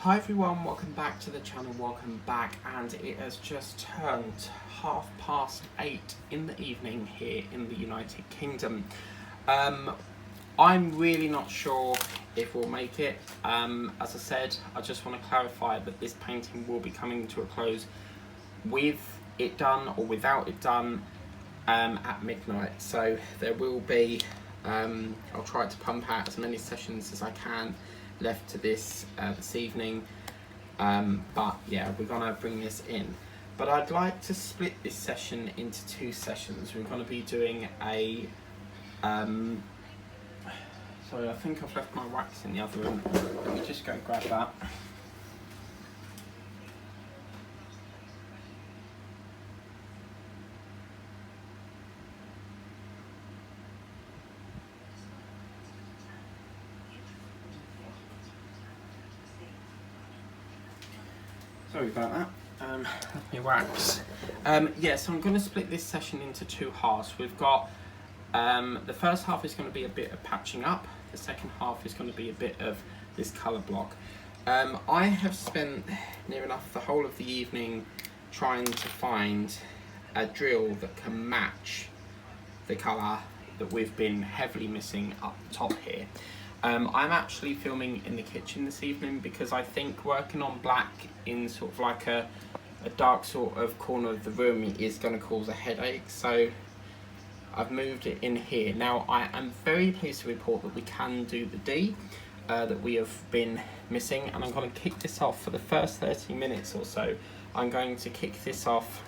Hi everyone, welcome back to the channel, welcome back, and it has just turned 8:30 in the evening here in the United Kingdom. I'm really not sure if we'll make it. As I said, I just want to clarify that this painting will be coming to a close with it done or without it done at midnight. So there will be, I'll try to pump out as many sessions as I can left to this this evening, but yeah, we're gonna bring this in. But I'd like to split this session into two sessions. We're gonna be doing a sorry, I think I've left my wax in the other room. Let me just go grab that. Sorry about that. My wax. Yeah, so I'm going to split this session into two halves. We've got the first half is going to be a bit of patching up. The second half is going to be a bit of this colour block. I have spent near enough the whole of the evening trying to find a drill that can match the colour that we've been heavily missing up the top here. I'm actually filming in the kitchen this evening because I think working on black in sort of like a dark sort of corner of the room is going to cause a headache, so I've moved it in here. Now I am very pleased to report that we can do the D that we have been missing, and I'm going to kick this off for the first 30 minutes or so. I'm going to kick this off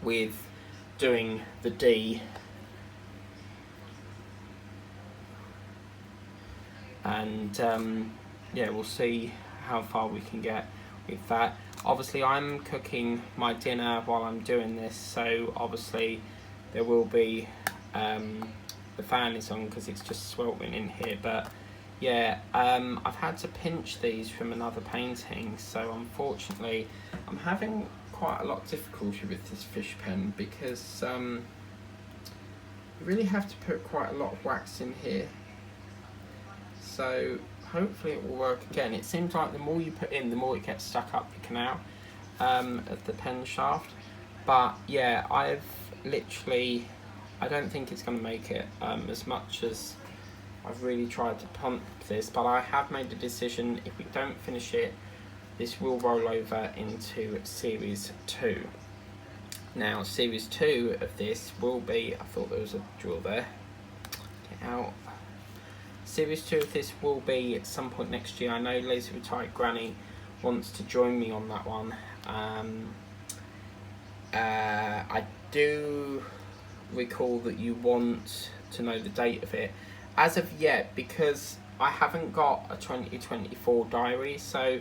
with doing the D, and yeah, we'll see how far we can get with that. Obviously I'm cooking my dinner while I'm doing this, so obviously there will be the fan is on because it's just sweltering in here, but yeah, I've had to pinch these from another painting, so unfortunately I'm having quite a lot of difficulty with this fish pen because you really have to put quite a lot of wax in here. So hopefully it will work again. It seems like the more you put in, the more it gets stuck up the canal of the pen shaft. But yeah, I've literally, I don't think it's going to make it as much as I've really tried to pump this, but I have made a decision. If we don't finish it, this will roll over into series 2. Now series 2 of this will be, I thought there was a drill there, get out. Series 2 of this will be at some point next year. I know Lazy Retired Granny wants to join me on that one. I do recall that you want to know the date of it. As of yet, because I haven't got a 2024 diary, so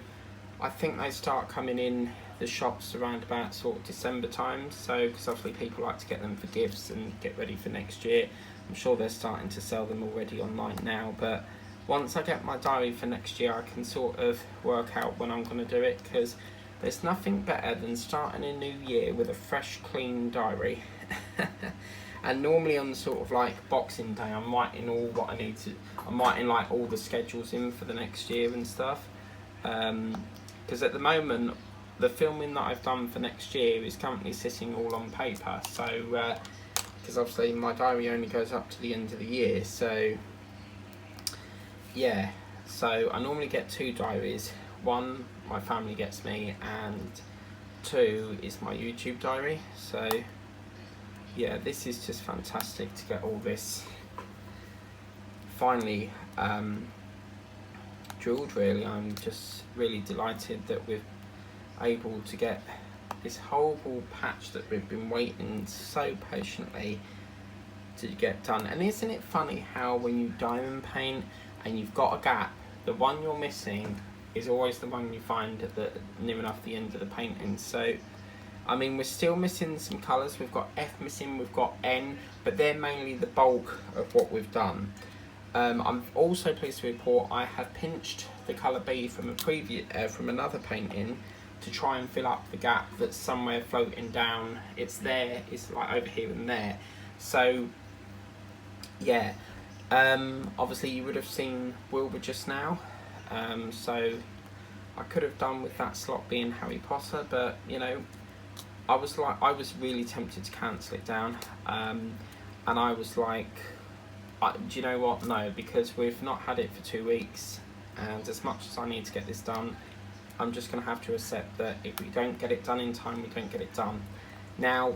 I think they start coming in the shops around about sort of December time, so because obviously people like to get them for gifts and get ready for next year. I'm sure they're starting to sell them already online now, but once I get my diary for next year I can sort of work out when I'm going to do it, because there's nothing better than starting a new year with a fresh, clean diary. And normally on sort of like Boxing Day I'm writing all what I need to, I'm writing like all the schedules in for the next year and stuff, because at the moment the filming that I've done for next year is currently sitting all on paper, so because obviously my diary only goes up to the end of the year, so yeah, so I normally get 2 diaries. One my family gets me, and 2 is my YouTube diary. So yeah, this is just fantastic to get all this finally drilled, really. I'm just really delighted that we're able to get this horrible patch that we've been waiting so patiently to get done. And isn't it funny how when you diamond paint and you've got a gap, the one you're missing is always the one you find at the near enough the end of the painting. So I mean, we're still missing some colours. We've got F missing, we've got N, but they're mainly the bulk of what we've done. I'm also pleased to report I have pinched the colour B from a previous from another painting to try and fill up the gap that's somewhere floating down. It's there, it's like over here and there. So yeah, obviously you would have seen Wilbur just now, so I could have done with that slot being Harry Potter, but you know, I was really tempted to cancel it down, and I was like, do you know what? No, because we've not had it for 2 weeks, and as much as I need to get this done, I'm just going to have to accept that if we don't get it done in time, we don't get it done. Now,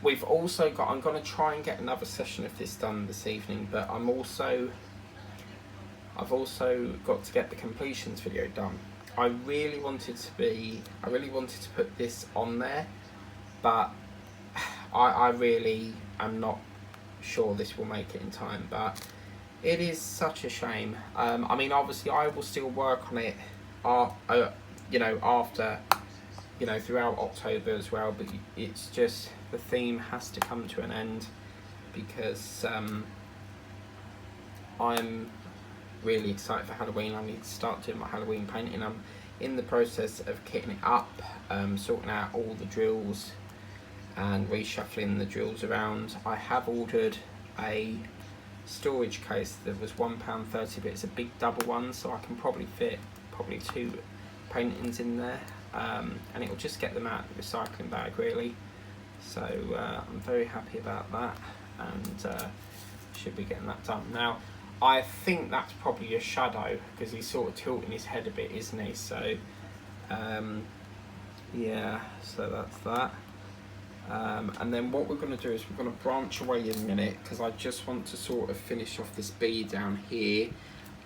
we've also got, I'm going to try and get another session of this done this evening, but I've also got to get the completions video done. I really wanted to put this on there, but I really am not sure this will make it in time, but it is such a shame. I mean, obviously I will still work on it, you know, after, you know, throughout October as well, but it's just, the theme has to come to an end, because I'm really excited for Halloween. I need to start doing my Halloween painting. I'm in the process of kitting it up, sorting out all the drills and reshuffling the drills around. I have ordered a storage case that was £1.30, but it's a big double one, so I can probably fit 2 paintings in there, and it will just get them out of the recycling bag really. So I'm very happy about that, and should be getting that done. Now, I think that's probably a shadow, because he's sort of tilting his head a bit, isn't he? So yeah, so that's that. And then what we're going to do is we're going to branch away in a minute, because I just want to sort of finish off this bee down here.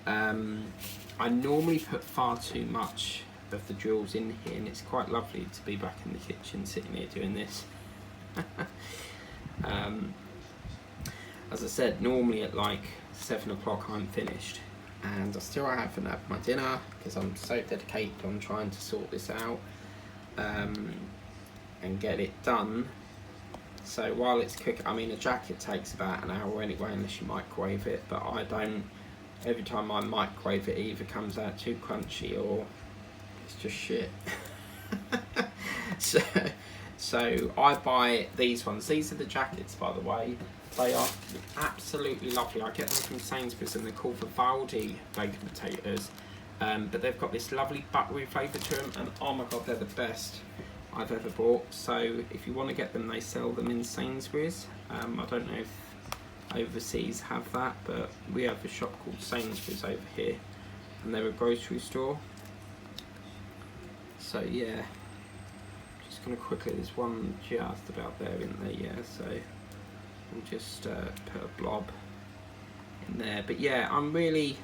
I normally put far too much of the drills in here, and it's quite lovely to be back in the kitchen sitting here doing this. As I said, normally at like 7 o'clock I'm finished, and I still haven't had my dinner because I'm so dedicated on trying to sort this out and get it done. So while it's cooking, I mean, a jacket takes about an hour anyway, unless you microwave it, but I don't. Every time I microwave it, it either comes out too crunchy or it's just shit. So I buy these ones. These are the jackets, by the way. They are absolutely lovely. I get them from Sainsbury's, and they're called Vivaldi bacon potatoes. But they've got this lovely buttery flavour to them, and oh my god, they're the best I've ever bought. So if you want to get them, they sell them in Sainsbury's. I don't know if overseas have that, but we have a shop called Sainsbury's over here, and they're a grocery store. So yeah, just gonna quickly, there's one just about there in there, yeah, so we'll just put a blob in there. But yeah, I'm really,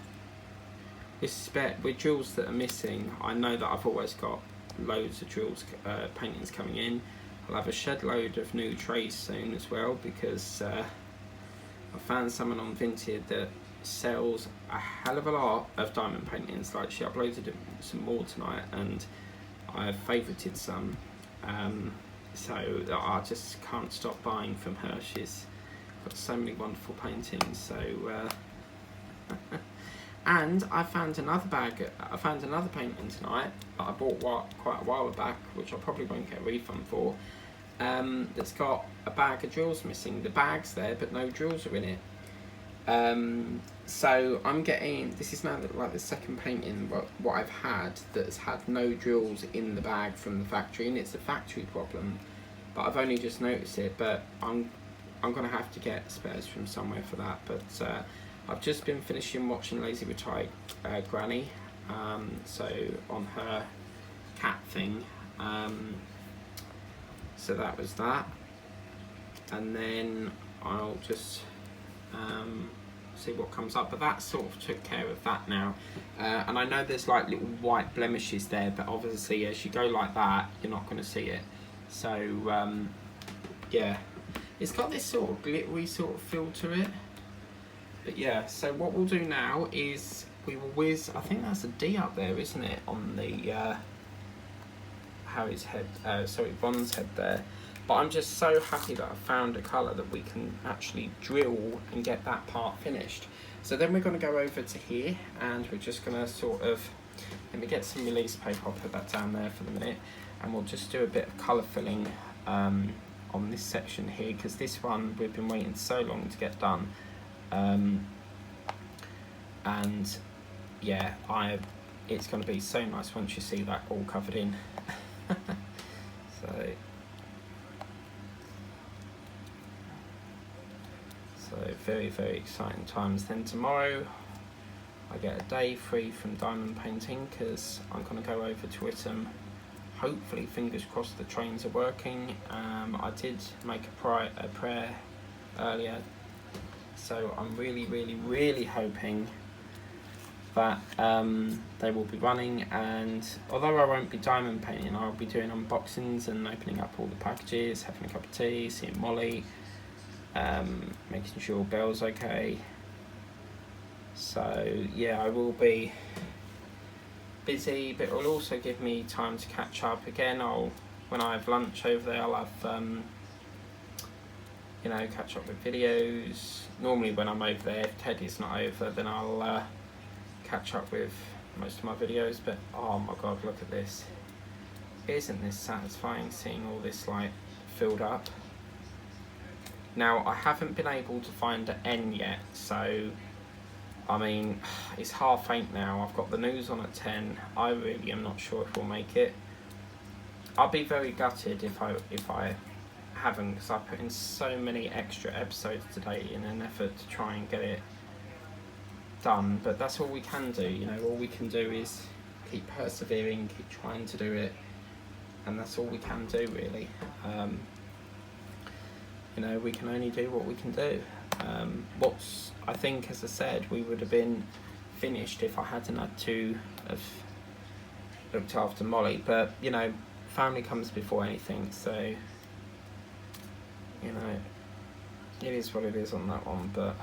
with drills that are missing, I know that I've always got loads of drills, paintings coming in. I'll have a shed load of new trays soon as well, because I found someone on Vinted that sells a hell of a lot of diamond paintings. Like, she uploaded some more tonight, and I've favourited some, so I just can't stop buying from her. She's got so many wonderful paintings. So and I found another painting tonight that I bought quite a while back, which I probably won't get a refund for, that's got a bag of drills missing. The bag's there, but no drills are in it. So I'm getting, this is now like the second painting what I've had that's had no drills in the bag from the factory, and it's a factory problem, but I've only just noticed it. But I'm gonna have to get spares from somewhere for that. But I've just been finishing watching Lazy Retired Granny, so on her cat thing, so that was that, and then I'll just see what comes up. But that sort of took care of that now, and I know there's like little white blemishes there, but obviously as you go like that, you're not going to see it. So yeah, it's got this sort of glittery sort of feel to it. But yeah, so what we'll do now is we will whiz, I think that's a D up there, isn't it, on the Harry's head, sorry, Bond's head there. But I'm just so happy that I found a colour that we can actually drill and get that part finished. So then we're going to go over to here, and we're just going to sort of, let me get some release paper, I'll put that down there for the minute, and we'll just do a bit of colour filling on this section here, because this one we've been waiting so long to get done. And yeah, it's going to be so nice once you see that all covered in. So very, very exciting times. Then tomorrow I get a day free from diamond painting because I'm going to go over to Italy. Hopefully, fingers crossed, the trains are working. I did make a prayer earlier, so I'm really, really, really hoping that they will be running. And although I won't be diamond painting, I'll be doing unboxings and opening up all the packages, having a cup of tea, seeing Molly, making sure Belle's okay. So yeah, I will be busy, but it will also give me time to catch up again. When I have lunch over there, I'll have catch up with videos. Normally when I'm over there, if Teddy's not over, then I'll catch up with most of my videos. But oh my god, look at this. Isn't this satisfying seeing all this like filled up? Now I haven't been able to find an N yet, so I mean, it's 8:30 now. I've got the news on at 10. I really am not sure if we'll make it. I'll be very gutted if I haven't, because I put in so many extra episodes today in an effort to try and get it done. But that's all we can do, all we can do is keep persevering, keep trying to do it, and that's all we can do really. We can only do what we can do. I think, as I said, we would have been finished if I hadn't had to have looked after Molly. But family comes before anything, so it is what it is on that one. But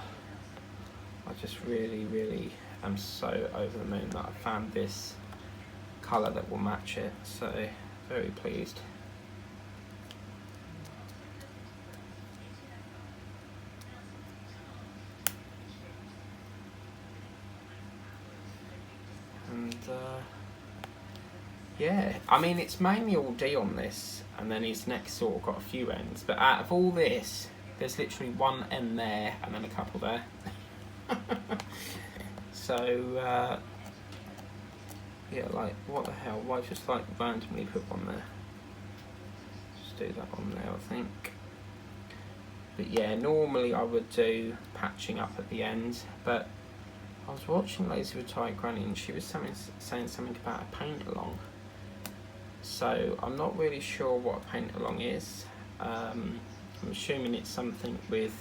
I just really, really am so over the moon that I found this colour that will match it. So very pleased. And yeah, I mean, it's mainly all D on this, and then his neck's sort of got a few ends, but out of all this, there's literally one end there and then a couple there. So yeah, like what the hell, why just like randomly put one there? Just do that one there, I think. But yeah, normally I would do patching up at the end, but I was watching Lazy Retired Granny and she was saying something about a paint along. So I'm not really sure what a paint along is. I'm assuming it's something with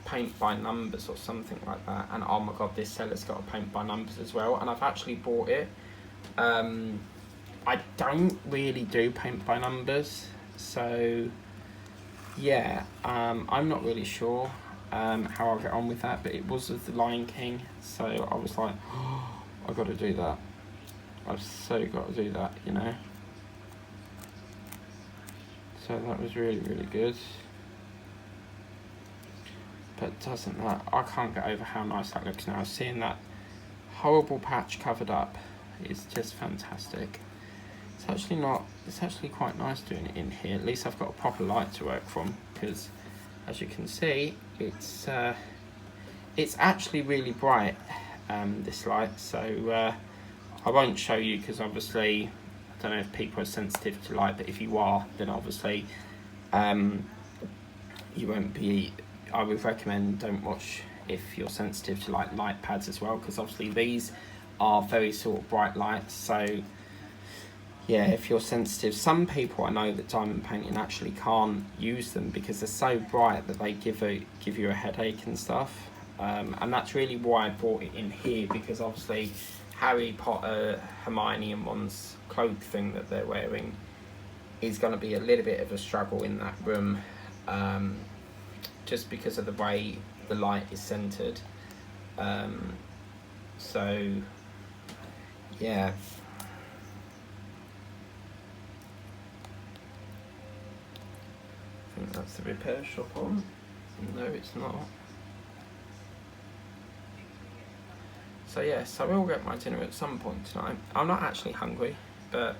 paint by numbers or something like that. And oh my god, this seller's got a paint by numbers as well, and I've actually bought it. I don't really do paint by numbers, so yeah, I'm not really sure how I'll get on with that, but it was of the Lion King, so I was like, oh, I've got to do that. I've so got to do that, So that was really, really good. But doesn't that, I can't get over how nice that looks now. Seeing that horrible patch covered up is just fantastic. It's actually quite nice doing it in here. At least I've got a proper light to work from, because as you can see, it's actually really bright, this light. So I won't show you because obviously I don't know if people are sensitive to light, but if you are, then obviously you won't be. I would recommend don't watch if you're sensitive to like light pads as well, because obviously these are very sort of bright lights. So yeah, if you're sensitive, some people I know that diamond painting actually can't use them because they're so bright that they give you a headache and stuff. And that's really why I brought it in here, because obviously Harry Potter, Hermione and Ron's cloak thing that they're wearing is going to be a little bit of a struggle in that room, just because of the way the light is centered. So yeah. I think that's the repair shop on. No, it's not. So yes, I will get my dinner at some point tonight. I'm not actually hungry, but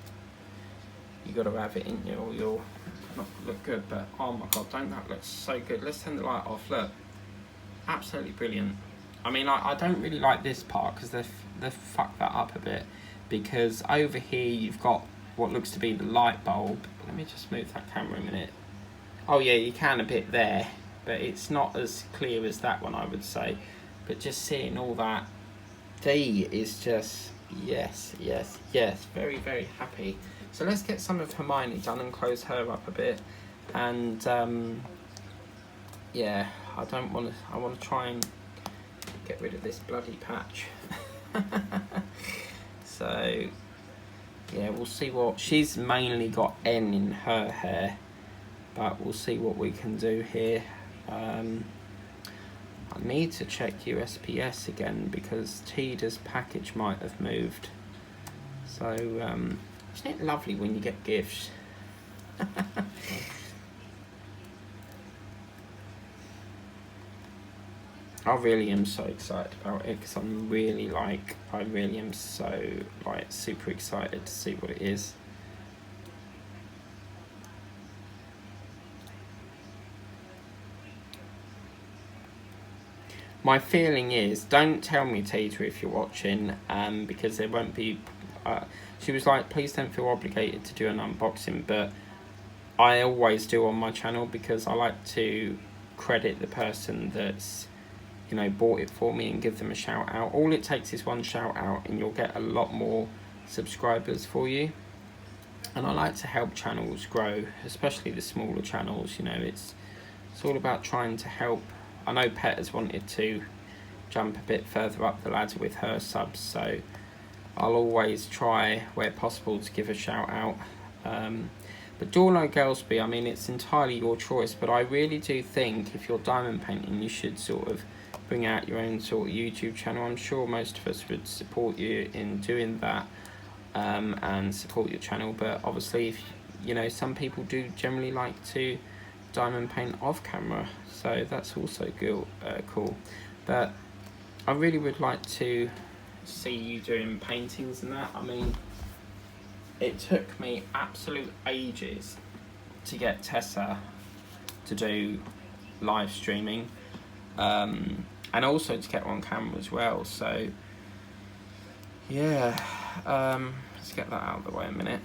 you got to have it in you or you'll not look good. But oh my god, don't that look so good? Let's turn the light off. Look, absolutely brilliant. I mean, I don't really like this part because they've fucked that up a bit, because over here you've got what looks to be the light bulb. Let me just move that camera a minute. Oh yeah, you can a bit there, but it's not as clear as that one, I would say. But just seeing all that, D is just, yes, yes, yes, very, very happy. So let's get some of Hermione done and close her up a bit. And yeah, I want to try and get rid of this bloody patch. So yeah, we'll see what, she's mainly got N in her hair, but we'll see what we can do here. I need to check USPS again because Tida's package might have moved. So isn't it lovely when you get gifts? I really am so excited about it, because I'm really like, I really am so like super excited to see what it is. My feeling is, don't tell me, Tita, if you're watching, because there won't be, she was like, please don't feel obligated to do an unboxing, but I always do on my channel, because I like to credit the person that's, you know, bought it for me and give them a shout out. All it takes is one shout out and you'll get a lot more subscribers for you. And I like to help channels grow, especially the smaller channels. You know, it's all about trying to help. I know Pet has wanted to jump a bit further up the ladder with her subs, so I'll always try where possible to give a shout out. But Dorno Gelsby, I mean, it's entirely your choice, but I really do think if you're diamond painting, you should sort of bring out your own sort of YouTube channel. I'm sure most of us would support you in doing that, and support your channel. But obviously, if you know, some people do generally like to diamond paint off camera, so that's also cool. But I really would like to see you doing paintings and that. I mean, it took me absolute ages to get Tessa to do live streaming, and also to get on camera as well. So yeah, let's get that out of the way a minute.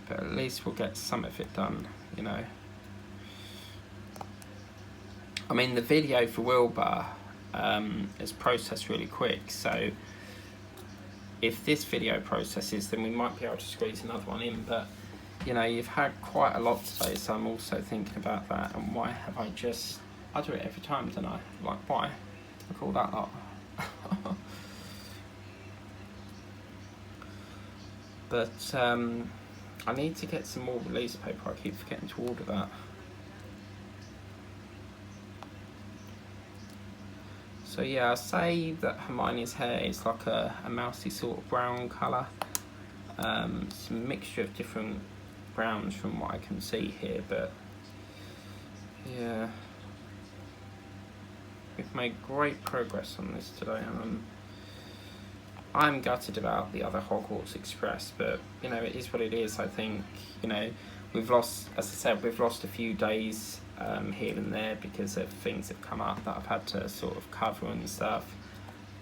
But at least we'll get some of it done, you know. I mean, the video for Wilbur is processed really quick, so if this video processes, then we might be able to squeeze another one in. But you know, you've had quite a lot today, so I'm also thinking about that. And why have I just, I do it every time, don't I? Like, why? Look all that up. But I need to get some more release paper. I keep forgetting to order that. So yeah, I say that Hermione's hair is like a mousy sort of brown colour. It's a mixture of different browns from what I can see here, but yeah, we've made great progress on this today. I'm gutted about the other Hogwarts Express, but you know, it is what it is. I think, you know, we've lost, as I said, we've lost a few days here and there because of things that come up that I've had to sort of cover and stuff.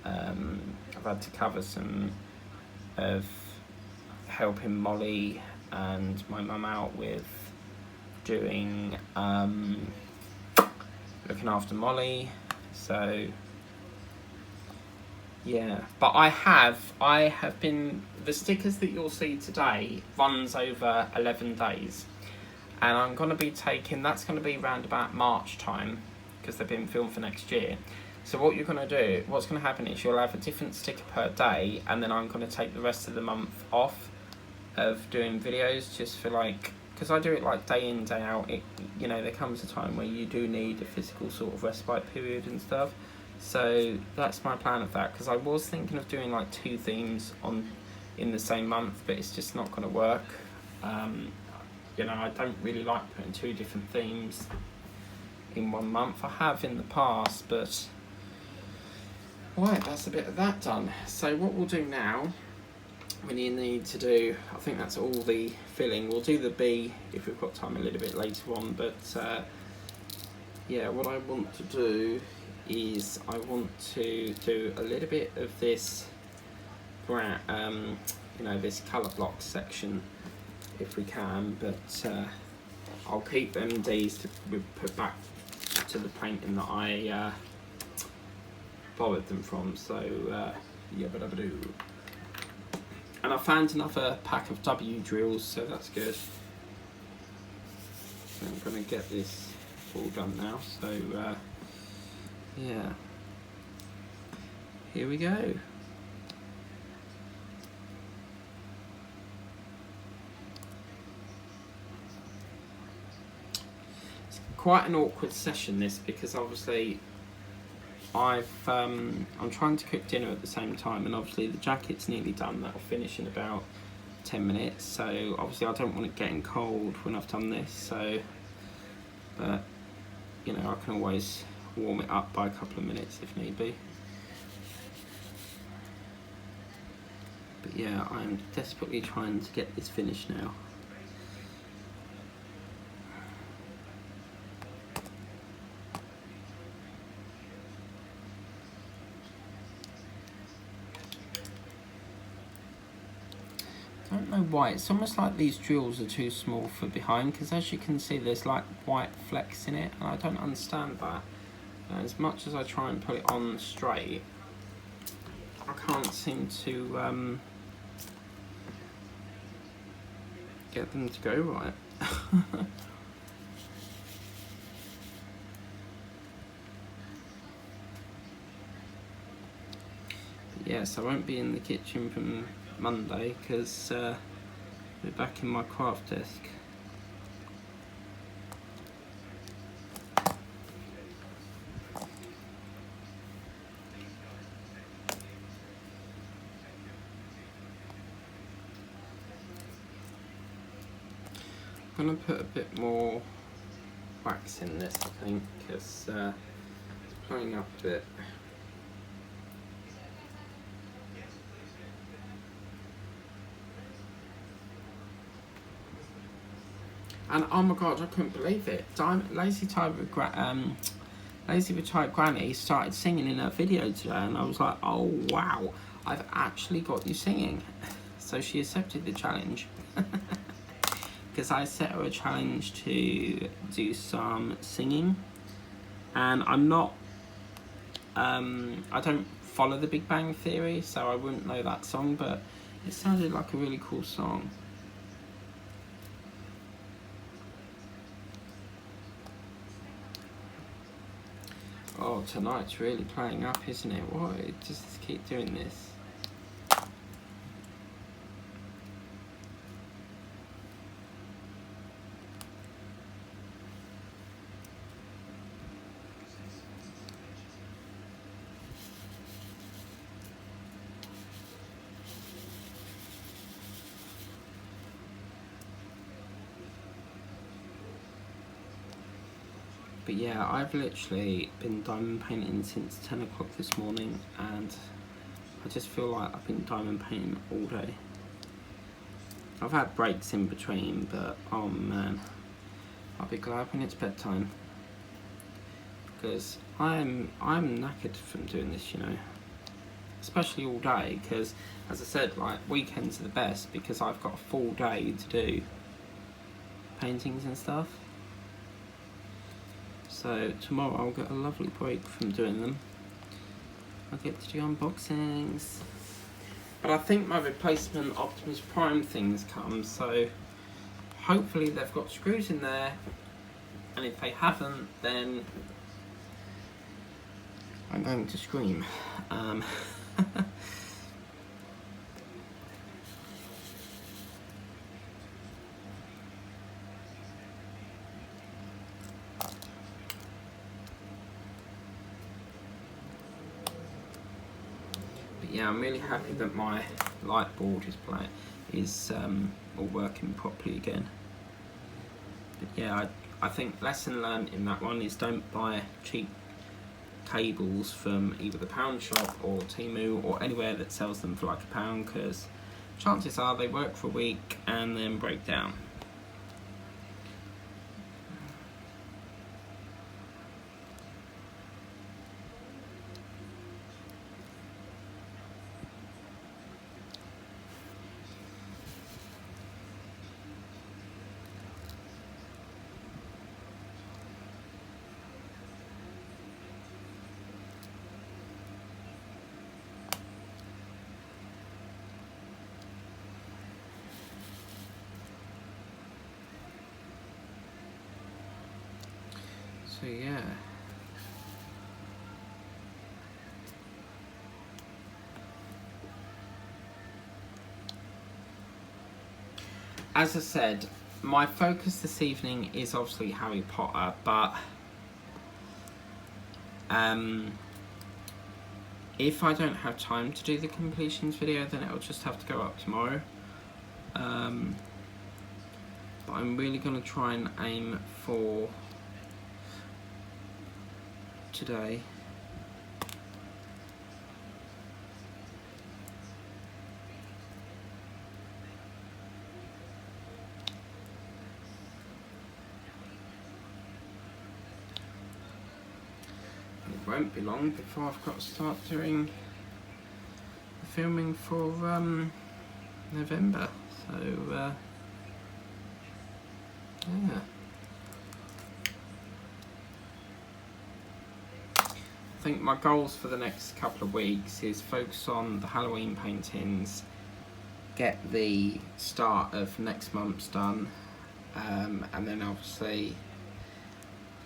I've had to cover some of helping Molly and my mum out with doing looking after Molly, so yeah. But I have been, the stickers that you'll see today runs over 11 days, and I'm going to be taking, that's going to be around about March time, because they've been filmed for next year. So what you're going to do, what's going to happen is you'll have a different sticker per day, and then I'm going to take the rest of the month off of doing videos, just for like, because I do it like day in, day out. It, you know, there comes a time where you do need a physical sort of respite period and stuff. So that's my plan of that, because I was thinking of doing like 2 themes in the same month, but it's just not going to work. You know, I don't really like putting 2 different themes in one month. I have in the past, but right, that's a bit of that done. So what we'll do now, we need to do, I think that's all the filling. We'll do the B if we've got time a little bit later on, but yeah, what I want to do is I want to do a little bit of this you know, this colour block section if we can, but I'll keep them Ds to put back to the painting that I borrowed them from. So yeah, but and I found another pack of W drills, so that's good. So I'm going to get this all done now, so yeah, here we go. It's quite an awkward session this, because obviously I'm trying to cook dinner at the same time, and obviously the jacket's nearly done. That'll finish in about 10 minutes, so obviously I don't want it getting cold when I've done this, so but you know, I can always warm it up by a couple of minutes if need be. But yeah, I'm desperately trying to get this finished now. I don't know why, it's almost like these drills are too small for behind, because as you can see there's like white flecks in it, and I don't understand that. As much as I try and put it on straight, I can't seem to get them to go right. Yes, I won't be in the kitchen from Monday because we're back in my craft desk. I'm going to put a bit more wax in this, I think, because it's playing up a bit. And oh my god, I couldn't believe it. Lazy Retired Granny started singing in her video today, and I was like, oh wow, I've actually got you singing. So she accepted the challenge. Because I set her a challenge to do some singing. And I'm not, I don't follow the Big Bang Theory, so I wouldn't know that song, but it sounded like a really cool song. Oh, tonight's really playing up, isn't it? Why just keep doing this? But yeah, I've literally been diamond painting since 10 o'clock this morning, and I just feel like I've been diamond painting all day. I've had breaks in between, but oh man, I'll be glad when it's bedtime, because I'm knackered from doing this, you know, especially all day, because as I said, like, weekends are the best because I've got a full day to do paintings and stuff. So tomorrow I'll get a lovely break from doing them. I'll get to do unboxings. But I think my replacement Optimus Prime thing's come, so hopefully they've got screws in there, and if they haven't, then I'm going to scream. Yeah, I'm really happy that my light board is all working properly again. But yeah, I think lesson learned in that one is don't buy cheap cables from either the pound shop or Temu or anywhere that sells them for like £1, because chances are they work for a week and then break down. So yeah. As I said, my focus this evening is obviously Harry Potter, but if I don't have time to do the completions video, then it'll just have to go up tomorrow. But I'm really going to try and aim for today. It won't be long before I've got to start doing the filming for November, so yeah. I think my goals for the next couple of weeks is focus on the Halloween paintings, get the start of next month's done, and then obviously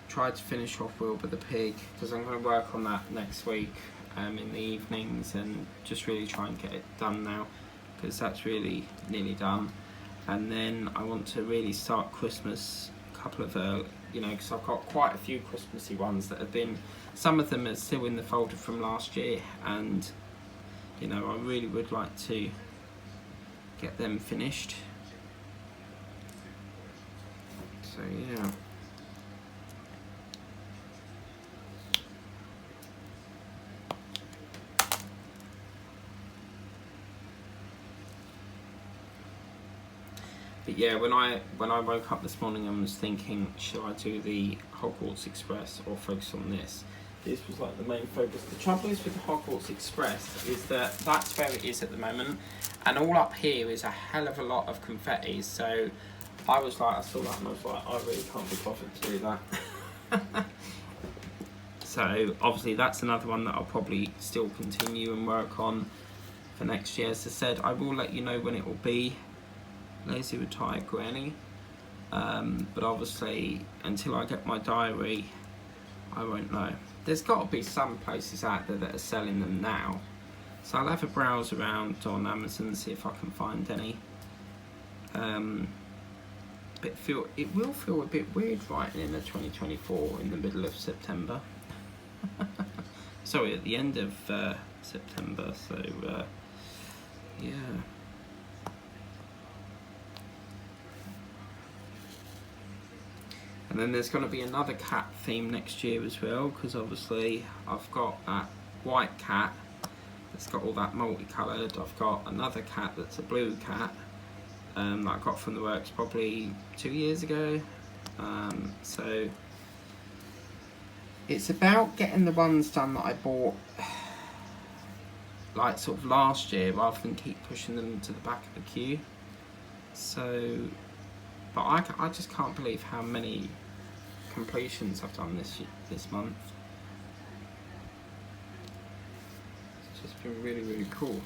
try to finish off Wilbur the Pig, because I'm going to work on that next week in the evenings and just really try and get it done now, because that's really nearly done. And then I want to really start Christmas a couple of because I've got quite a few Christmassy ones that have been, some of them are still in the folder from last year, and I really would like to get them finished. So yeah. But yeah, when I woke up this morning and was thinking, should I do the Hogwarts Express or focus on this? This was like the main focus. The trouble is with the Hogwarts Express is that that's where it is at the moment, and all up here is a hell of a lot of confetti. So I saw that and I was like, I really can't be bothered to do that. So obviously that's another one that I'll probably still continue and work on for next year. As I said, I will let you know when it will be. Lazy Retired Granny, but obviously until I get my diary I won't know. There's got to be some places out there that are selling them now, so I'll have a browse around on Amazon and see if I can find any. But it will feel a bit weird writing in the 2024 in the middle of September. Sorry, at the end of September, so yeah. And then there's going to be another cat theme next year as well, because obviously I've got that white cat that's got all that multicoloured. I've got another cat that's a blue cat that I got from the works probably 2 years ago. So it's about getting the ones done that I bought like sort of last year, rather than keep pushing them to the back of the queue. So, but I just can't believe how many completions I've done this month. It's just been really, really cool.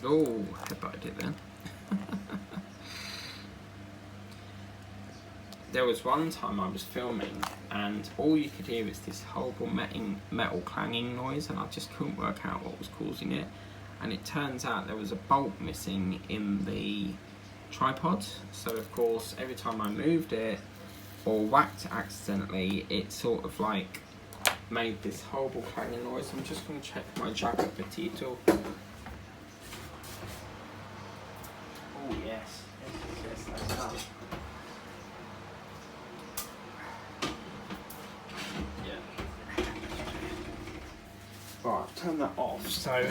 Oh, headbutted it then. There was one time I was filming and all you could hear is this horrible metal clanging noise, and I just couldn't work out what was causing it. And it turns out there was a bolt missing in the tripod. So of course, every time I moved it or whacked it accidentally, it sort of like made this horrible clanging noise. I'm just going to check my jacket petito. Oh yes, that's done. turn that off, so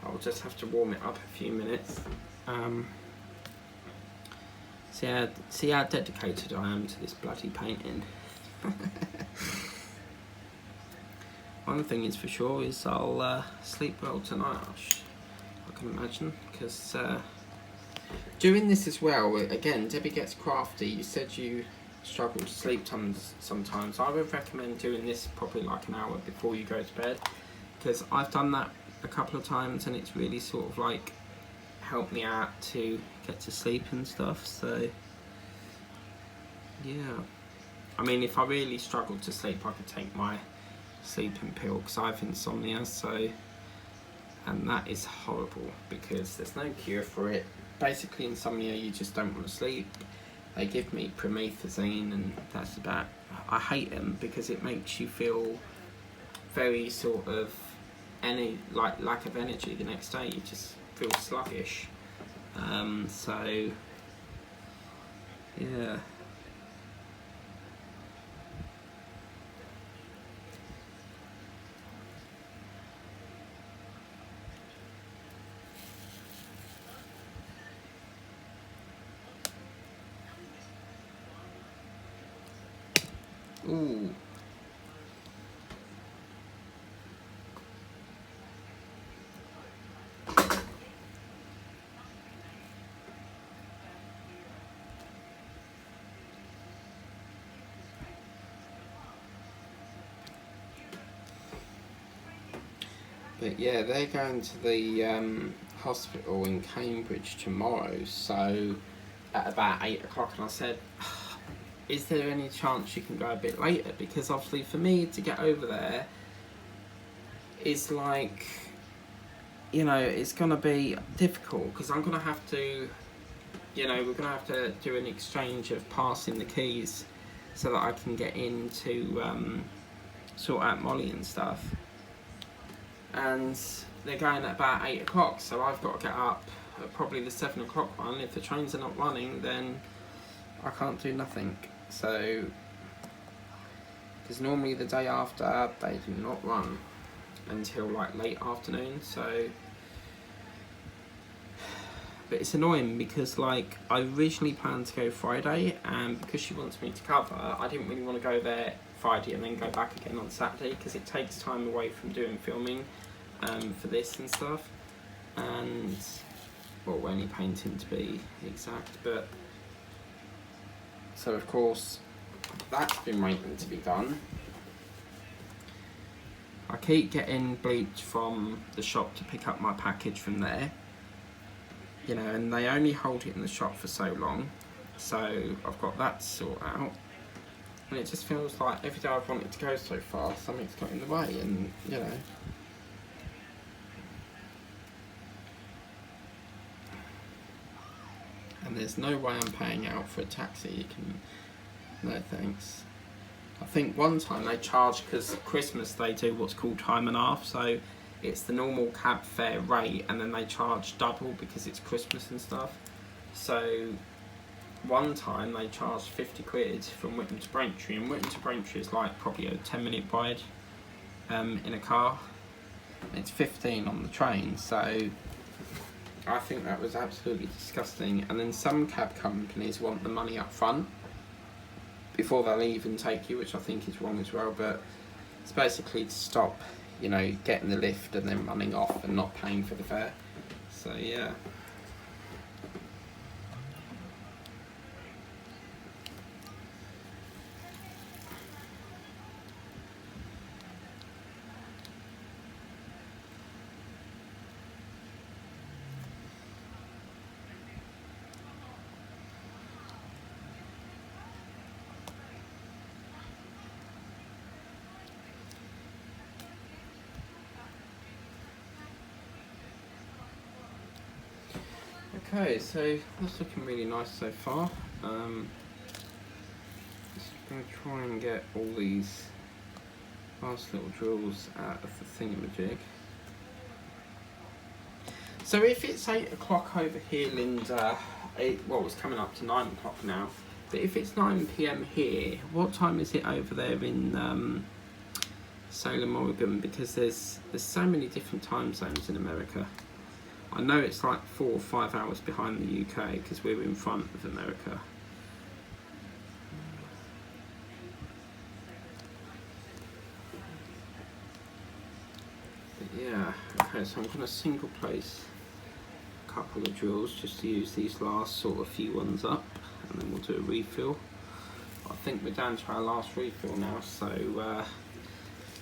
I'll just have to warm it up a few minutes. See how dedicated I am to this bloody painting. One thing is for sure is I'll sleep well tonight, I can imagine, because doing this as well, again, Debbie gets crafty. You said you struggle to sleep sometimes. I would recommend doing this probably like an hour before you go to bed, because I've done that a couple of times and it's really sort of like helped me out to get to sleep and stuff. So yeah, I mean, if I really struggle to sleep, I could take my sleeping pill because I have insomnia, so, and that is horrible because there's no cure for it. Basically insomnia, you just don't want to sleep. They give me promethazine and that's about, I hate them because it makes you feel very sort of like lack of energy the next day. You just feel sluggish. So yeah. Ooh. But yeah, they're going to the hospital in Cambridge tomorrow, so at about 8 o'clock, and I said, is there any chance you can go a bit later? Because obviously for me to get over there is like, you know, it's going to be difficult because I'm going to have to, you know, we're going to have to do an exchange of passing the keys so that I can get in to sort out Molly and stuff. And they're going at about 8 o'clock, so I've got to get up at probably the 7 o'clock one. If the trains are not running, then I can't do nothing. So, because normally the day after they do not run until like late afternoon, so, but it's annoying because like I originally planned to go Friday, and because she wants me to cover, I didn't really want to go there Friday and then go back again on Saturday because it takes time away from doing filming for this and stuff, and well, we're only painting to be exact, but so of course that's been waiting to be done. I keep getting bleeped from the shop to pick up my package from there, you know, and they only hold it in the shop for so long, so I've got that to sort out. And it just feels like every day I've wanted to go so far, something's got in the way, and you know. And there's no way I'm paying out for a taxi. You can, no thanks. I think one time they charged, because at Christmas they do what's called time and a half, so it's the normal cab fare rate and then they charge double because it's Christmas and stuff. So one time they charged 50 quid from Whitton to Braintree, and Whitton to Braintree is like probably a 10-minute ride in a car. It's 15 on the train, so I think that was absolutely disgusting. And then some cab companies want the money up front before they'll even take you, which I think is wrong as well, but it's basically to stop, you know, getting the lift and then running off and not paying for the fare. So yeah. Okay, so that's looking really nice so far. Just going to try and get all these last little drills out of the thingamajig. So if it's 8 o'clock over here, Linda, well, it's coming up to 9 o'clock now, but if it's 9 PM here, what time is it over there in Salem, Oregon, because there's so many different time zones in America. I know it's like 4 or 5 hours behind the UK because we're in front of America. But yeah, okay, so I'm going to single place a couple of drills just to use these last sort of few ones up, and then we'll do a refill. I think we're down to our last refill now, so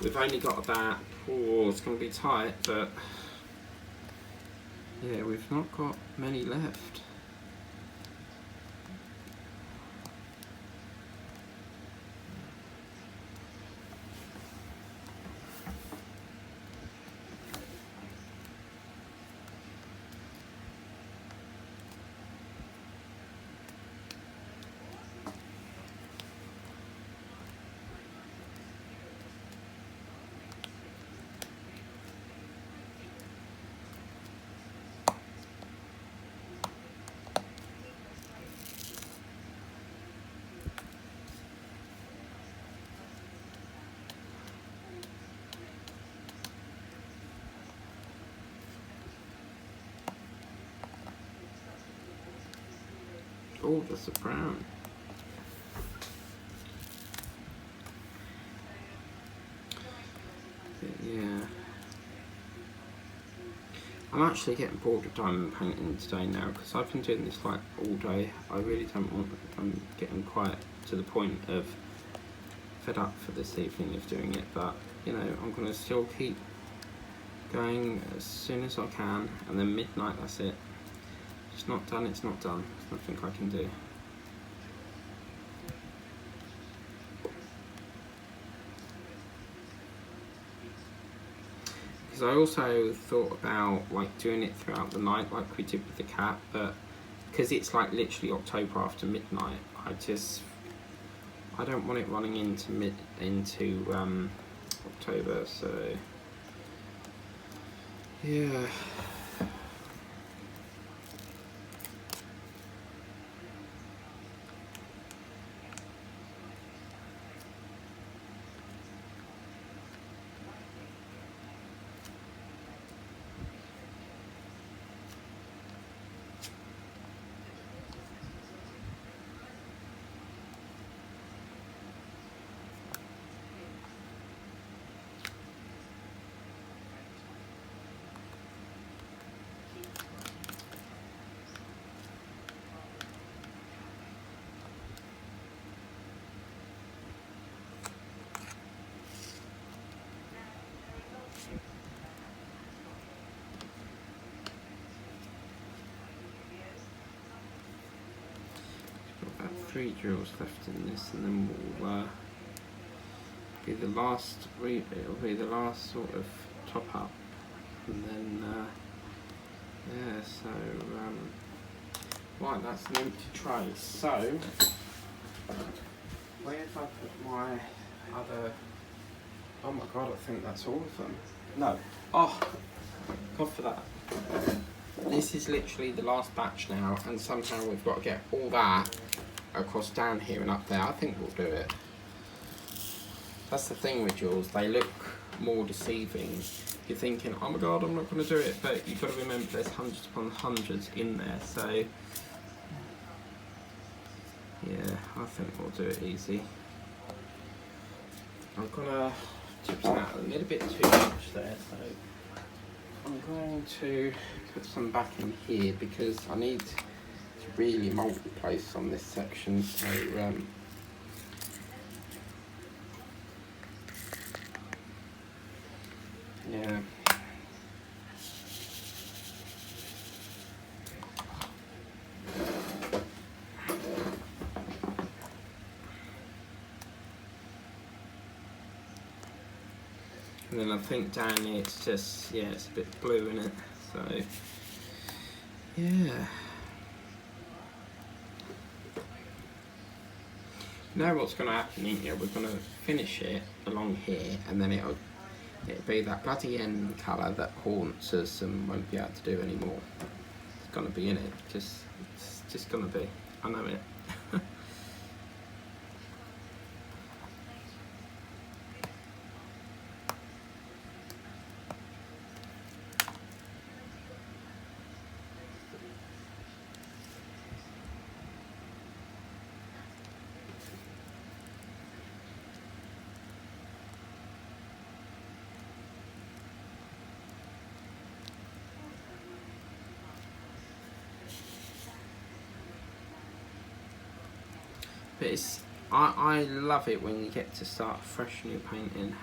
we've only got about, it's going to be tight, but yeah, we've not got many left. Oh, that's a brown. But yeah. I'm actually getting bored of diamond painting today now because I've been doing this like all day. I really don't want, I'm getting quite to the point of fed up for this evening of doing it, but you know, I'm going to still keep going as soon as I can, and then midnight, that's it. It's not done, it's not done. There's nothing I can do. Because I also thought about like doing it throughout the night like we did with the cat, but because it's like literally October after midnight, I don't want it running into October, so yeah. About 3 drills left in this, and then we'll be the last. It'll be the last sort of top up, and then yeah. So right, that's an empty tray. So where have I put my other? Oh my god, I think that's all of them. No. Oh, God for that. This is literally the last batch now, and somehow we've got to get all that across down here and up there. I think we'll do it. That's the thing with jewels, they look more deceiving. You're thinking, oh my god, I'm not going to do it, but you've got to remember there's hundreds upon hundreds in there, so yeah, I think we'll do it easy. I'm going to tip out a little bit too much there, so I'm going to put some back in here because I need to really multi-place on this section, so yeah. And then I think down here it's just, yeah, it's a bit blue in it, so yeah. Now what's going to happen here, we're going to finish it along here, and then it'll be that bloody end colour that haunts us and won't be able to do anymore. It's going to be in it, it's just going to be, I know it. But I love it when you get to start fresh new painting.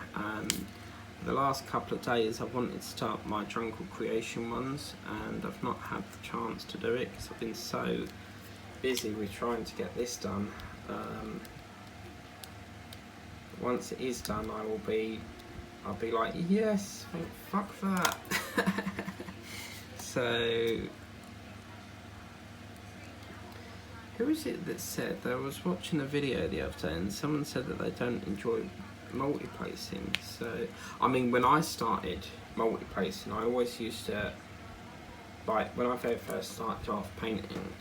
The last couple of days I've wanted to start my Jungle Creation ones, and I've not had the chance to do it because I've been so busy with trying to get this done. Once it is done, I'll be like, yes, thank fuck for that. So, who is it that said, I was watching a video the other day and someone said that they don't enjoy multi-placing. So, I mean, when I started multi-placing, I always used to, like, when I very first started off painting,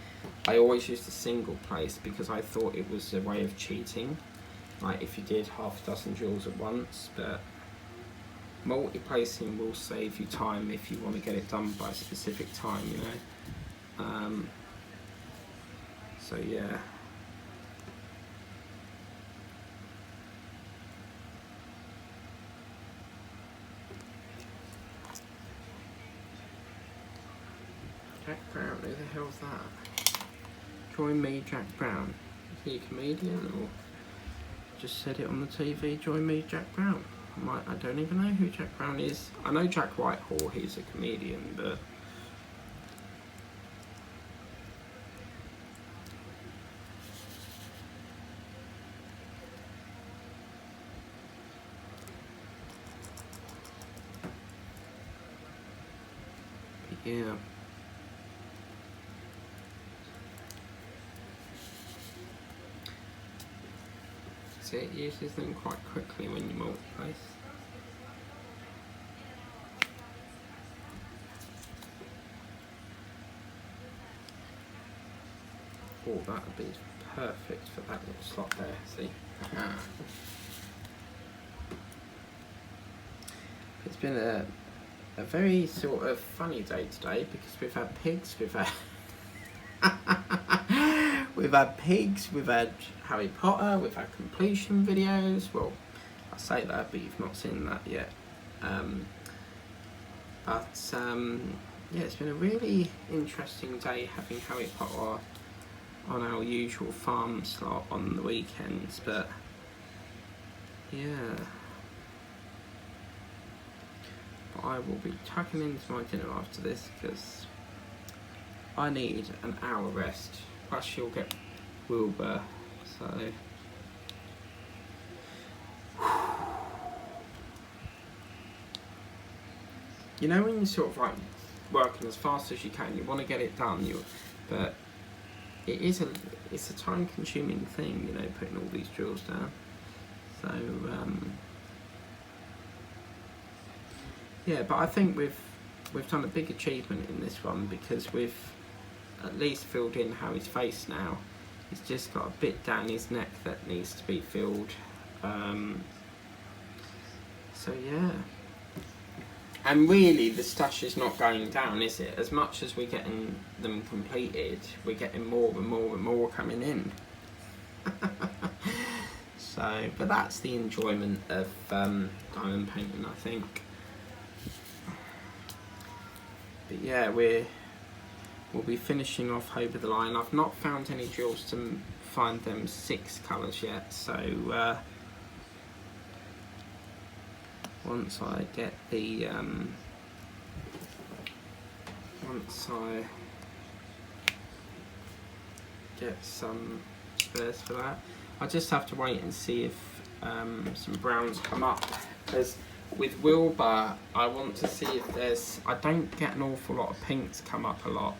I always used to single place because I thought it was a way of cheating, like if you did half a dozen jewels at once. But multi-placing will save you time if you want to get it done by a specific time, you know. So yeah. Jack Brown, who the hell's that? Join me, Jack Brown. Is he a comedian or just said it on the TV? Join me, Jack Brown. I don't even know who Jack Brown is. I know Jack Whitehall, he's a comedian, but yeah. See, it uses them quite quickly when you multi-place. Oh, that would be perfect for that little slot there, see? It's been a very sort of funny day today because we've had pigs, we've had we've had pigs, we've had Harry Potter, we've had completion videos. Well, I say that, but you've not seen that yet. Yeah, it's been a really interesting day having Harry Potter on our usual farm slot on the weekends, but yeah. But I will be tucking into my dinner after this because I need an hour rest. Plus you'll get Wilbur, so you know when you're sort of like working as fast as you can, you want to get it done, but it's a time-consuming thing, you know, putting all these drills down. So yeah, but I think we've done a big achievement in this one because we've at least filled in Harry's face now. He's just got a bit down his neck that needs to be filled. So yeah. And really the stash is not going down, is it? As much as we're getting them completed, we're getting more and more and more coming in. So, but that's the enjoyment of diamond painting, I think. But yeah, we'll be finishing off over the line. I've not found any drills to find them 6 colours yet, so once I get the once I get some spares for that, I just have to wait and see if some browns come up, because with Wilbur I want to see if there's, I don't get an awful lot of pinks come up a lot,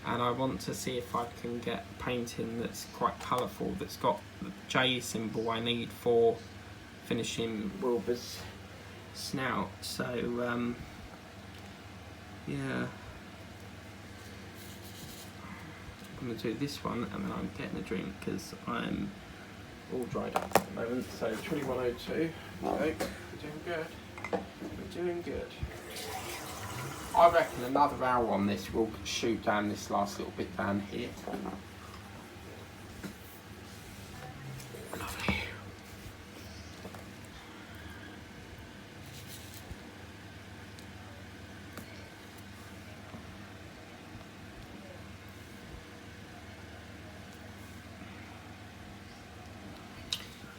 and I want to see if I can get a painting that's quite colourful, that's got the J symbol I need for finishing Wilbur's snout. So yeah, I'm going to do this one and then I'm getting a drink because I'm all dried up at the moment. So 2102, we're doing good, we're doing good. I reckon another hour on this will shoot down this last little bit down here. Lovely.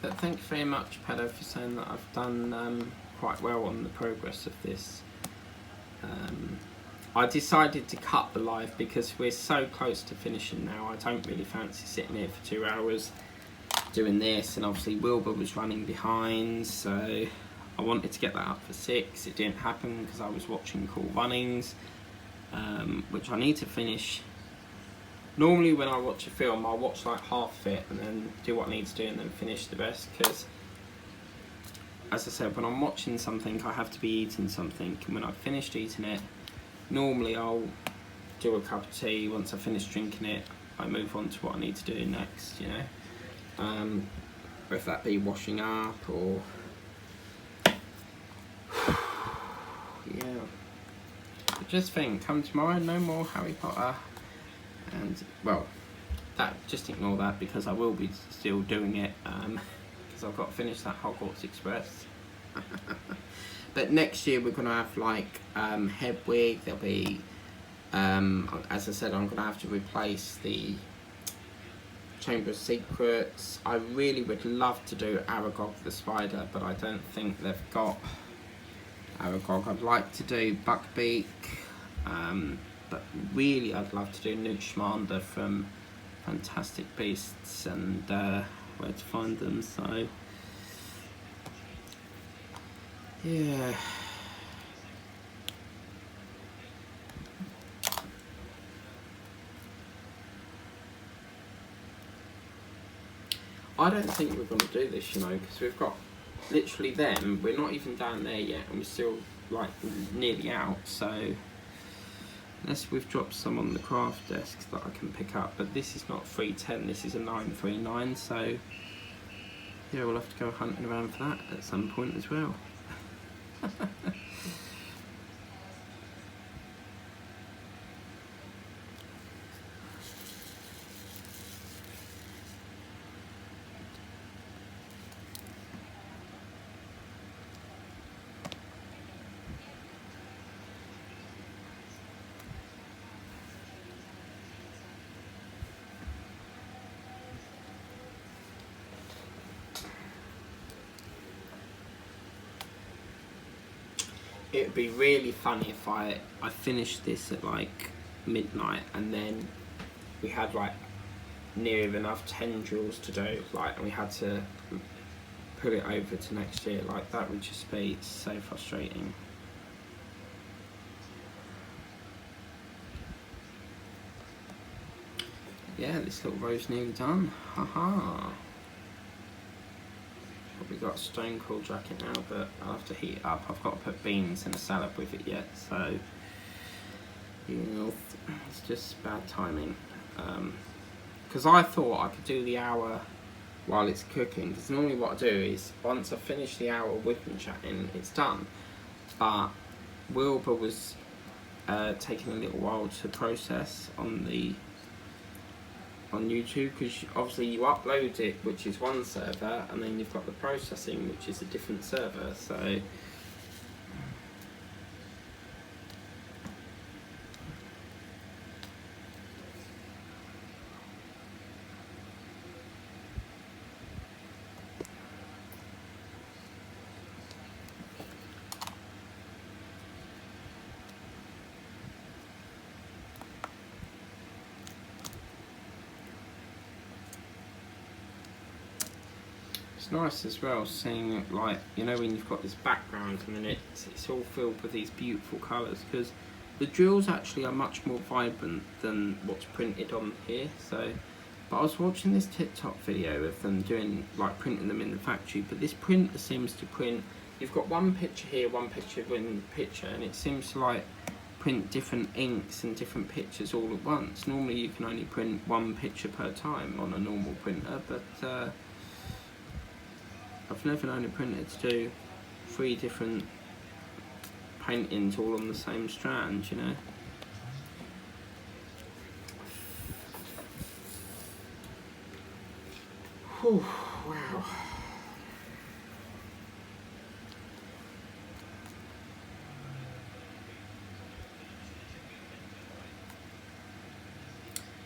But thank you very much, Pedro, for saying that I've done quite well on the progress of this. I decided to cut the live because we're so close to finishing now. I don't really fancy sitting here for 2 hours doing this, and obviously Wilbur was running behind, so I wanted to get that up for 6. It didn't happen because I was watching Cool Runnings, which I need to finish. Normally when I watch a film, I'll watch like half of it and then do what I need to do and then finish the rest, because as I said, when I'm watching something, I have to be eating something, and when I've finished eating it, normally I'll do a cup of tea. Once I finish drinking it, I move on to what I need to do next, you know. If that be washing up or yeah. But just think, come tomorrow, no more Harry Potter. And well, that, just ignore that, because I will be still doing it, because I've got to finish that Hogwarts Express. But next year we're going to have like Hedwig. There'll be, as I said, I'm going to have to replace the Chamber of Secrets. I really would love to do Aragog the Spider, but I don't think they've got Aragog. I'd like to do Buckbeak, but really I'd love to do Newt Scamander from Fantastic Beasts and Where to Find Them, so yeah. I don't think we're going to do this, you know, because we've got literally them. We're not even down there yet, and we're still like nearly out. So unless we've dropped some on the craft desks that I can pick up, but this is not 310. This is a 939. So yeah, we'll have to go hunting around for that at some point as well. It'd be really funny if I finished this at like midnight and then we had like near enough tendrils to do, like, and we had to put it over to next year. Like, that would just be so frustrating. Yeah, this little row's nearly done. Haha. Probably got a stone cold jacket now, but I'll have to heat it up. I've got to put beans in a salad with it yet, so you know, it's just bad timing. Because I thought I could do the hour while it's cooking, because normally what I do is once I finish the hour whipping chatting, it's done. But Wilbur was taking a little while to process on YouTube, because obviously you upload it, which is one server, and then you've got the processing, which is a different server, so it's nice as well seeing, like, you know, when you've got this background and then it's all filled with these beautiful colours, because the drills actually are much more vibrant than what's printed on here. So, but I was watching this TikTok video of them doing, like, printing them in the factory, but this printer seems to print, you've got one picture here, one picture in the picture, and it seems to like print different inks and different pictures all at once. Normally you can only print one picture per time on a normal printer, but I've never known a printer to do 3 different paintings all on the same strand, you know. Whew, wow.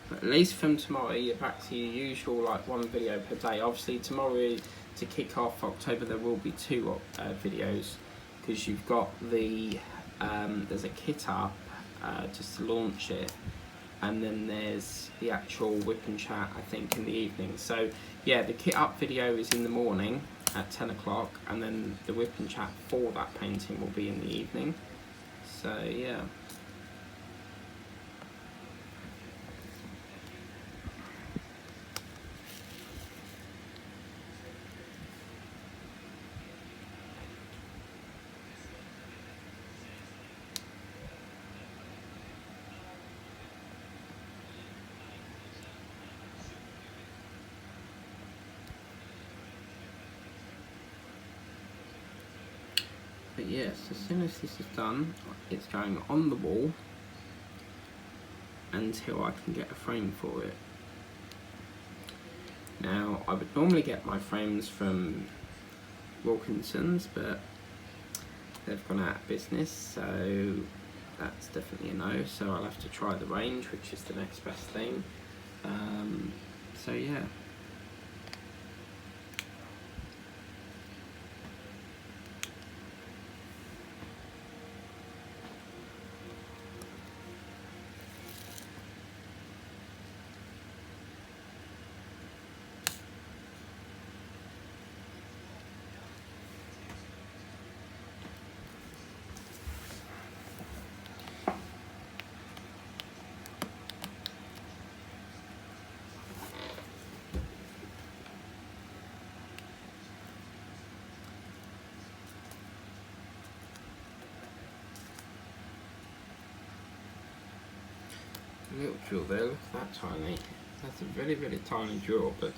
But at least from tomorrow you're back to your usual, like, 1 video per day. Obviously tomorrow to kick off October, there will be two videos, because you've got the there's a kit up just to launch it, and then there's the actual whip and chat, I think, in the evening. So yeah, the kit up video is in the morning at 10 o'clock, and then the whip and chat for that painting will be in the evening. So yeah. But yes, as soon as this is done, it's going on the wall until I can get a frame for it. Now, I would normally get my frames from Wilkinson's, but they've gone out of business, so that's definitely a no. So I'll have to try the range, which is the next best thing. So yeah. Little drill there, look at that tiny. That's a very, very tiny drill, but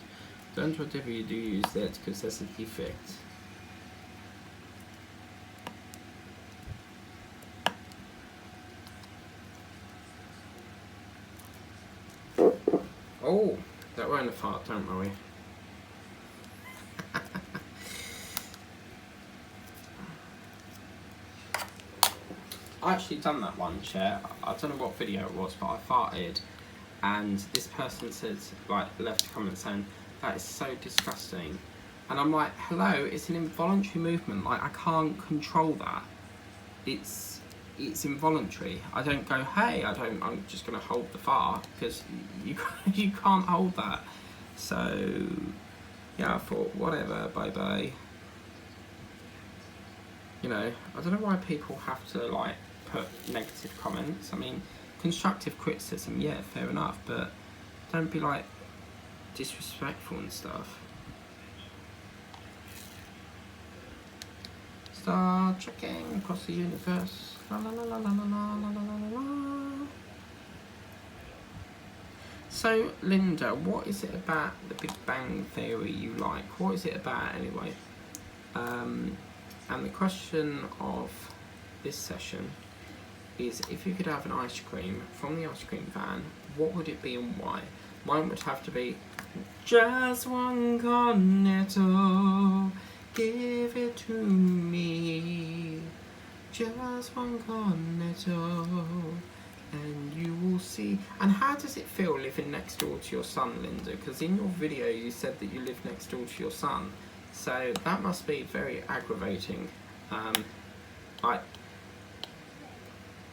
don't whatever you do use that, because there's a defect. Oh, that weren't a fart, don't worry. I actually done that one, Chair. I don't know what video it was, but I farted, and this person said, like, left a comment saying, that is so disgusting. And I'm like, hello, it's an involuntary movement. Like, I can't control that. It's involuntary. I don't go, hey, I'm just gonna hold the fart, because you can't hold that. So yeah, I thought, whatever, bye bye. You know, I don't know why people have to, like, put negative comments. I mean, constructive criticism, yeah, fair enough, but don't be, like, disrespectful and stuff. Star trekking across the universe. La la la la la la la la la la. So, Linda, what is it about the Big Bang Theory you like? What is it about, anyway? And the question of this session is, if you could have an ice cream from the ice cream van, what would it be and why? Mine would have to be just one cornetto, give it to me. Just one cornetto, and you will see. And how does it feel living next door to your son, Linda? Because in your video you said that you live next door to your son. So that must be very aggravating. Like,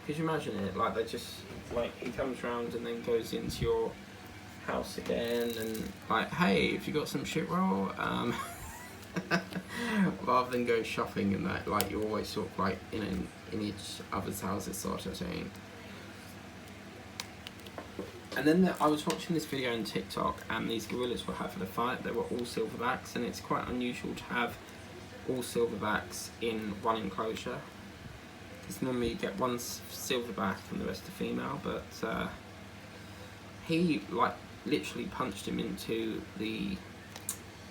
could you imagine it? Like, they just, like, he comes round and then goes into your house again and, like, hey, have you got some shit roll? Rather than go shopping and that, like, you're always sort of, like, in each other's houses sort of thing. And then I was watching this video on TikTok, and these gorillas were having a fight. They were all silverbacks, and it's quite unusual to have all silverbacks in one enclosure, because normally you get one silverback and the rest are female. But he, like, literally punched him into the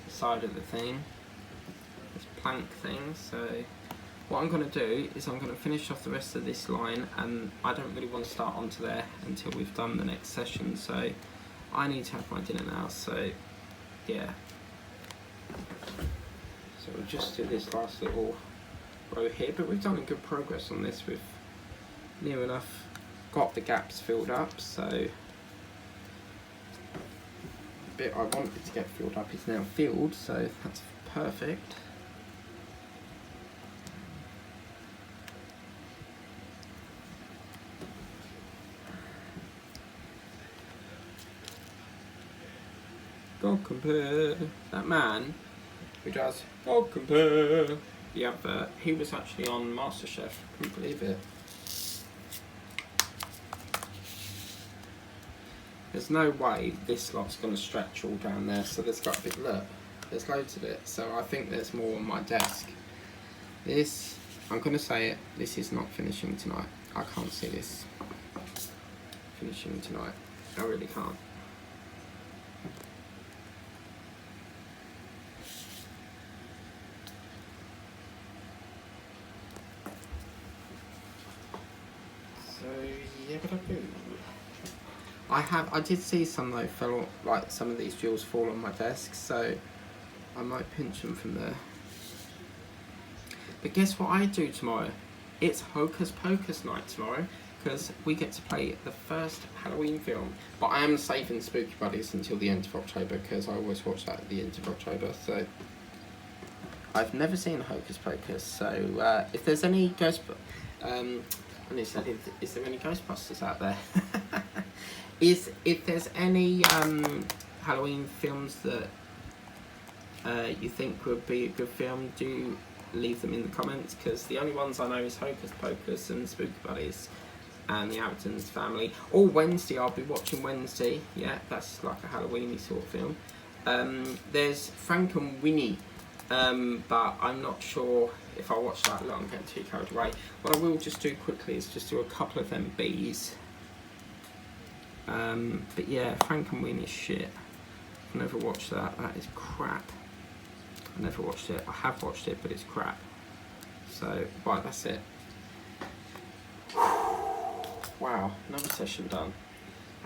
side of the thing, this plank thing. So what I'm going to do is I'm going to finish off the rest of this line, and I don't really want to start onto there until we've done the next session, so I need to have my dinner now. So yeah, so we'll just do this last little row here, but we've done good progress on this. We've near enough got the gaps filled up, so the bit I wanted to get filled up is now filled, so that's perfect. God compare. That man who does God compare the advert, he was actually on MasterChef. Couldn't believe it. There's no way this lot's going to stretch all down there, so there's got to be, look, there's loads of it, so I think there's more on my desk. This, I'm going to say it, this is not finishing tonight. I can't see this finishing tonight. I really can't. So, yeah, but I do. I did see some though fell, like some of these jewels fall on my desk, so I might pinch them from there. But guess what I do tomorrow? It's Hocus Pocus night tomorrow, because we get to play the first Halloween film. But I am saving Spooky Buddies until the end of October, because I always watch that at the end of October. So I've never seen Hocus Pocus, so if there's any is there any Ghostbusters out there? If there's any Halloween films that you think would be a good film, do leave them in the comments, because the only ones I know is Hocus Pocus and Spooky Buddies and the Abertons Family. Or Wednesday, I'll be watching Wednesday. Yeah, that's like a Halloween-y sort of film. There's Frank and Winnie, but I'm not sure if I watch that. Look, I'm getting too carried away. What I will just do quickly is just do a couple of them Bs. But yeah, Frank and Winnie is shit. I've never watched that. That is crap. I never watched it. I have watched it, but it's crap. So, right, that's it. Wow, another session done.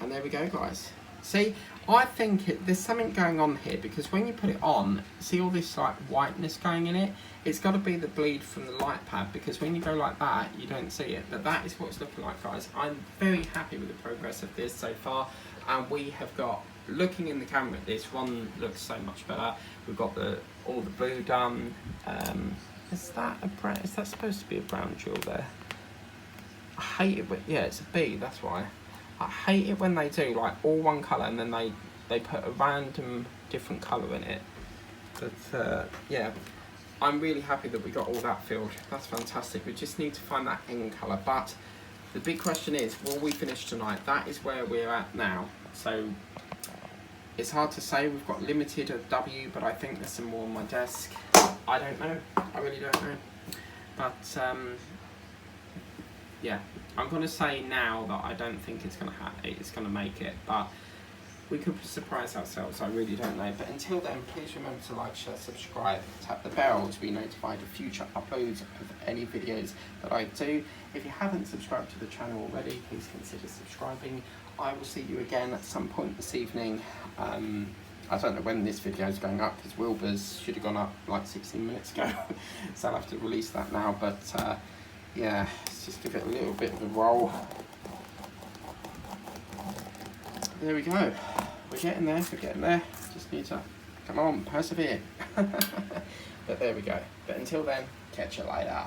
And there we go, guys. See, I think there's something going on here, because when you put it on, see all this like whiteness going in it? It's got to be the bleed from the light pad, because when you go like that, you don't see it. But that is what it's looking like, guys. I'm very happy with the progress of this so far. And we have got, looking in the camera at this, one looks so much better. We've got all the blue done. Is that supposed to be a brown jewel there? I hate it, but yeah, it's a B, that's why. I hate it when they do like all one colour and then they put a random different colour in it. But yeah, I'm really happy that we got all that filled. That's fantastic. We just need to find that end colour. But the big question is, will we finish tonight? That is where we're at now. So it's hard to say. We've got limited of W, but I think there's some more on my desk. I don't know. I really don't know. But yeah, I'm going to say now that I don't think it's going to make it, but we could surprise ourselves. I really don't know. But until then, please remember to like, share, subscribe, tap the bell to be notified of future uploads of any videos that I do. If you haven't subscribed to the channel already, please consider subscribing. I will see you again at some point this evening. I don't know when this video is going up, because Wilbur's should have gone up like 16 minutes ago, so I'll have to release that now. But yeah, let's just give it a little bit of a roll. There we go. We're getting there, Just need to, come on, persevere. But there we go. But until then, catch you later.